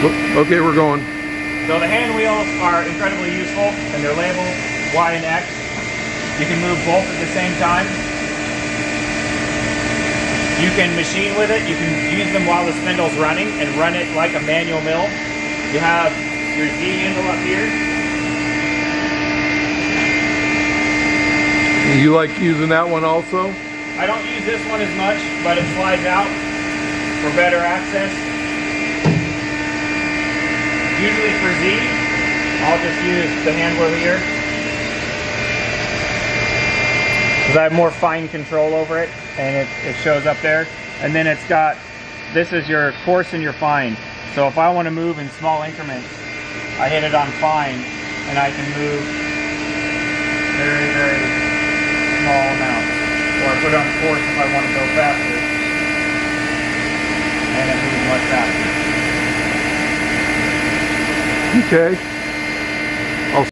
Okay, we're going. So the hand wheels are incredibly useful, and they're labeled Y and X. You can move both at the same time. You can machine with it. You can use them while the spindle's running and run it like a manual mill. You have your Z handle up here. You like using that one also? I don't use this one as much, but it slides out for better access. Usually for Z, I'll just use the hand wheel here, because I have more fine control over it, and it shows up there. And then it's got, this is your coarse and your fine. So if I want to move in small increments, I hit it on fine, and I can move very, very small amounts. Or I put it on coarse if I want to go faster, and it moves much faster. Okay.